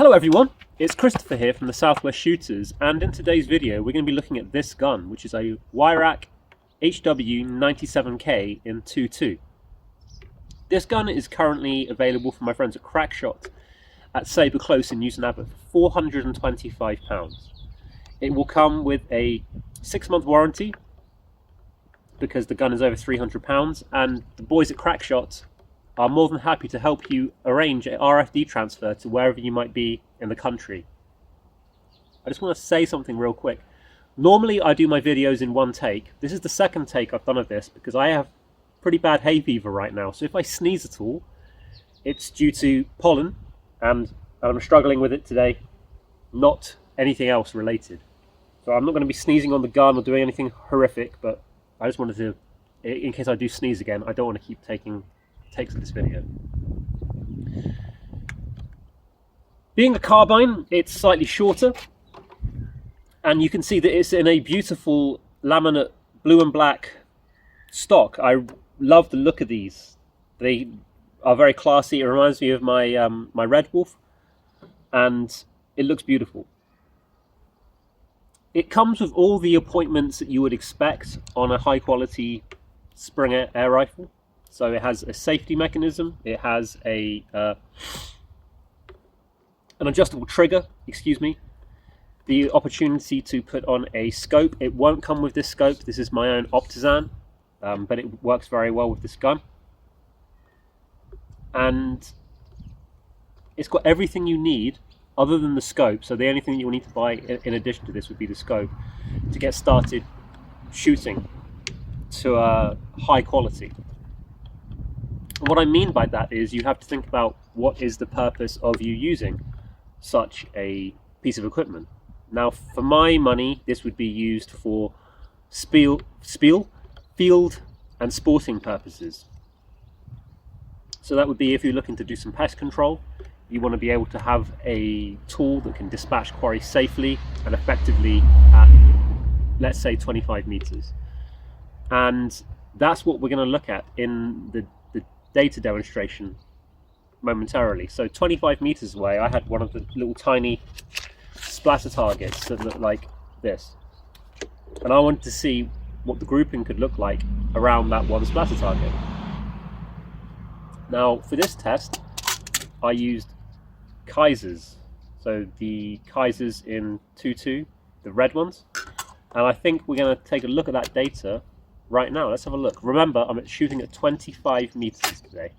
Hello everyone, it's Christopher here from the Southwest Shooters, and in today's video we're going to be looking at this gun, which is a Wirac HW97K in 2.2. This gun is currently available from my friends at Crackshot at Sabre Close in Newton Abbot for £425. It will come with a 6-month warranty because the gun is over £300, and the boys at Crackshot are more than happy to help you arrange a RFD transfer to wherever you might be in the country. I just want to say something real quick. Normally I do my videos in one take. This is the second take I've done of this because I have pretty bad hay fever right now. So if I sneeze at all, it's due to pollen, and I'm struggling with it today, not anything else related. So I'm not going to be sneezing on the gun or doing anything horrific, but I just wanted to, in case I do sneeze again, I don't want to keep taking takes of this video. Being a carbine, it's slightly shorter, and you can see that it's in a beautiful laminate blue and black stock. I love the look of these. They are very classy. It reminds me of my my Red Wolf, and it looks beautiful. It comes with all the appointments that you would expect on a high quality Springer air rifle. So it has a safety mechanism, it has a an adjustable trigger, the opportunity to put on a scope. It won't come with this scope, this is my own Optizan, but it works very well with this gun. And it's got everything you need other than the scope, so the only thing you will need to buy in addition to this would be the scope to get started shooting to a high quality. What I mean by that is you have to think about what is the purpose of you using such a piece of equipment. Now, for my money, this would be used for field and sporting purposes. So that would be if you're looking to do some pest control, you want to be able to have a tool that can dispatch quarry safely and effectively at, let's say, 25 meters. And that's what we're going to look at in the data demonstration momentarily. So 25 meters away, I had one of the little tiny splatter targets that looked like this, and I wanted to see what the grouping could look like around that one splatter target. Now for this test I used Kaisers, so the Kaisers in 2.2, the red ones, and I think we're going to take a look at that data right now. Let's have a look. Remember, I'm shooting at 25 meters today.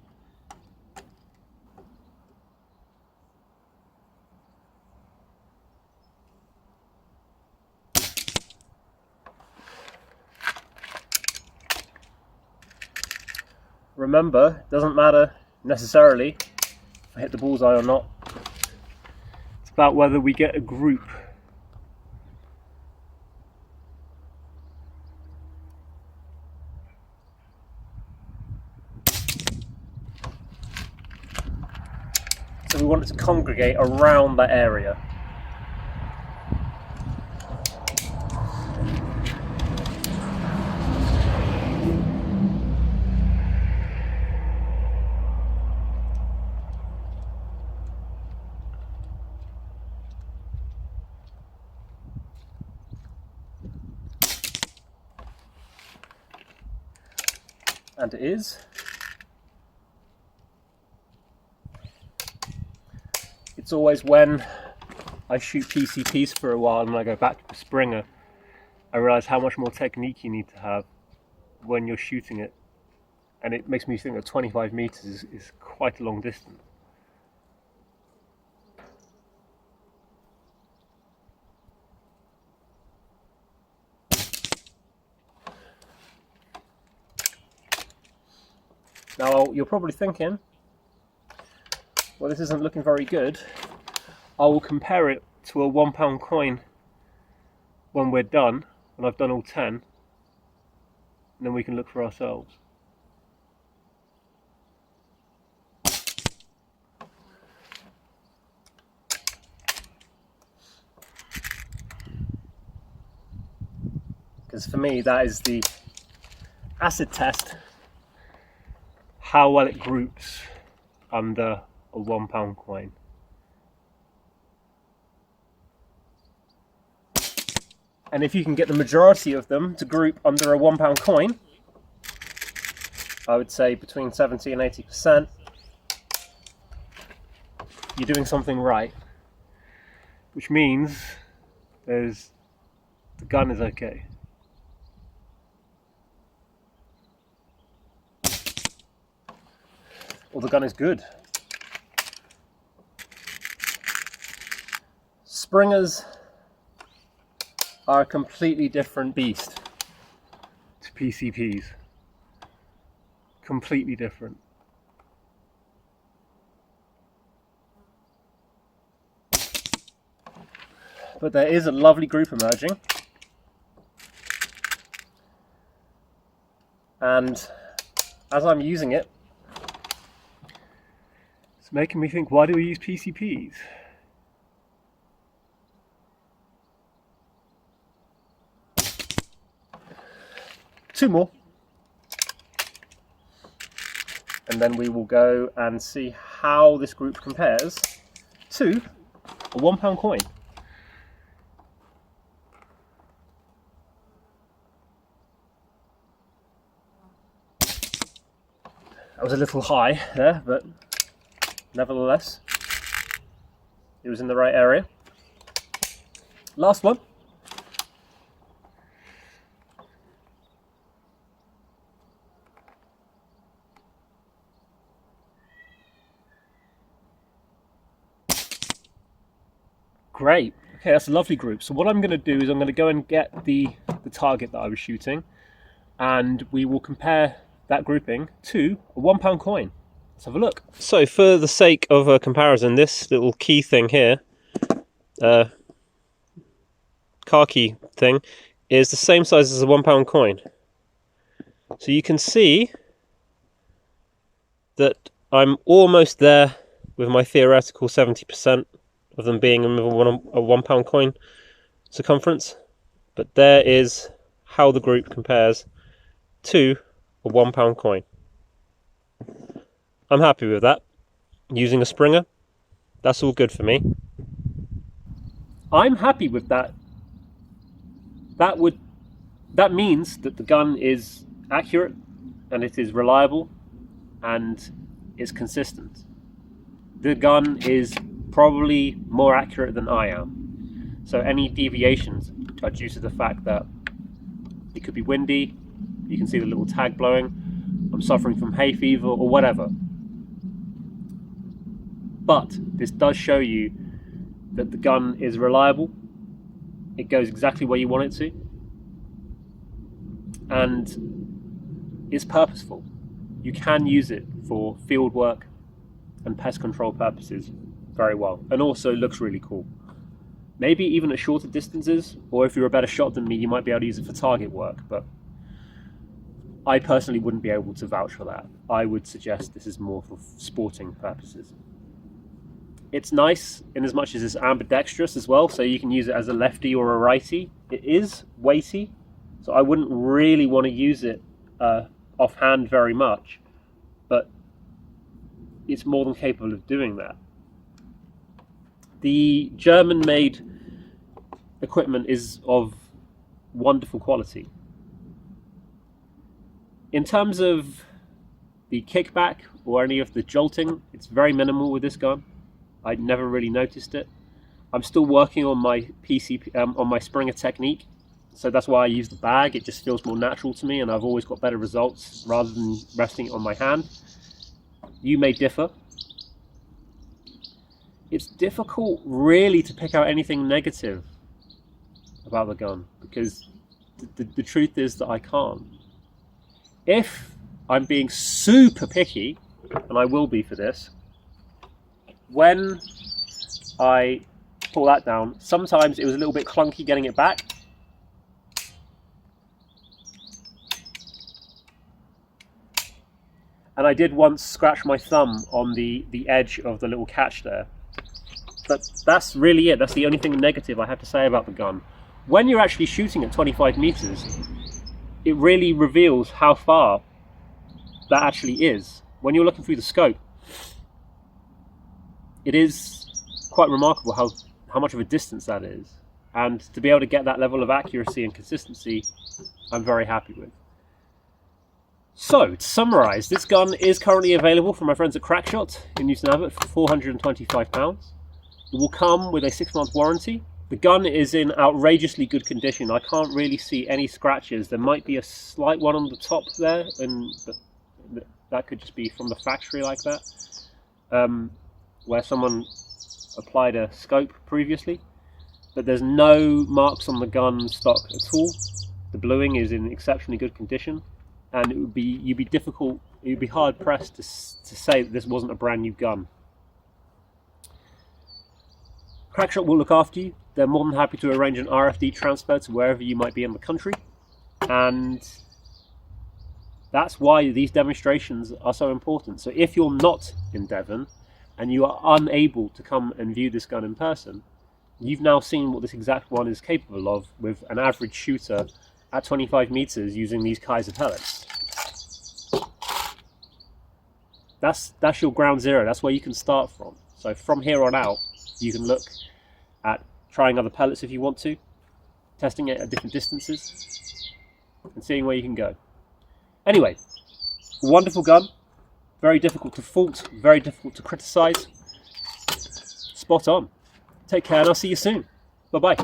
Remember, it doesn't matter necessarily if I hit the bullseye or not. It's about whether we get a group. So we want it to congregate around that area. And it is. It's always when I shoot PCPs for a while and I go back to the Springer, I realise how much more technique you need to have when you're shooting it, and it makes me think that 25 meters is quite a long distance. Now you're probably thinking, well, this isn't looking very good. I will compare it to a £1 coin when we're done, when I've done all 10, and then we can look for ourselves. Because for me, that is the acid test, how well it groups under a £1 coin. And if you can get the majority of them to group under a £1 coin, I would say between 70 and 80%, you're doing something right. Which means the gun is okay. Or the gun is good. Springers are a completely different beast to PCPs. Completely different. But there is a lovely group emerging. And as I'm using it, it's making me think, why do we use PCPs? Two more. And then we will go and see how this group compares to a £1 coin. That was a little high there, but nevertheless, it was in the right area. Last one. Great. Okay, that's a lovely group. So what I'm going to do is I'm going to go and get the target that I was shooting, and we will compare that grouping to a £1 coin. Let's have a look. So for the sake of a comparison, this little key thing here, car key thing, is the same size as a £1 coin. So you can see that I'm almost there with my theoretical 70% of them being a £1 coin circumference, but there is how the group compares to a £1 coin. I'm happy with that. Using a Springer, that's all good for me. I'm happy with that. That means that the gun is accurate and it is reliable and is consistent. The gun is probably more accurate than I am. So any deviations are due to the fact that it could be windy, you can see the little tag blowing, I'm suffering from hay fever or whatever. But this does show you that the gun is reliable, it goes exactly where you want it to, and is purposeful. You can use it for field work and pest control purposes very well, and also looks really cool. Maybe even at shorter distances, or if you're a better shot than me, you might be able to use it for target work, but I personally wouldn't be able to vouch for that. I would suggest this is more for sporting purposes. It's nice in as much as it's ambidextrous as well, so you can use it as a lefty or a righty. It is weighty, so I wouldn't really want to use it offhand very much, but it's more than capable of doing that. The German-made equipment is of wonderful quality. In terms of the kickback or any of the jolting, it's very minimal with this gun. I never really noticed it. I'm still working on my on my Springer technique, so that's why I use the bag. It just feels more natural to me, and I've always got better results rather than resting it on my hand. You may differ. It's difficult really to pick out anything negative about the gun, because the truth is that I can't. If I'm being super picky, and I will be for this, when I pull that down, sometimes it was a little bit clunky getting it back. And I did once scratch my thumb on the edge of the little catch there. But that's really it. That's the only thing negative I have to say about the gun. When you're actually shooting at 25 meters, it really reveals how far that actually is. When you're looking through the scope, it is quite remarkable how much of a distance that is. And to be able to get that level of accuracy and consistency, I'm very happy with. So, to summarise, this gun is currently available from my friends at Crackshot in Newton Abbot for £425. It will come with a 6-month warranty. The gun is in outrageously good condition. I can't really see any scratches. There might be a slight one on the top there, but that could just be from the factory like that, where someone applied a scope previously. But there's no marks on the gun stock at all. The bluing is in exceptionally good condition, and it would be hard pressed to say that this wasn't a brand new gun. Crackshot will look after you. They're more than happy to arrange an RFD transfer to wherever you might be in the country, and that's why these demonstrations are so important. So if you're not in Devon and you are unable to come and view this gun in person, you've now seen what this exact one is capable of with an average shooter at 25 meters using these Kaiser pellets. That's your ground zero. That's where you can start from. So from here on out, you can look at trying other pellets if you want to, testing it at different distances, and seeing where you can go. Anyway, wonderful gun, very difficult to fault, very difficult to criticize. Spot on. Take care, and I'll see you soon. Bye-bye.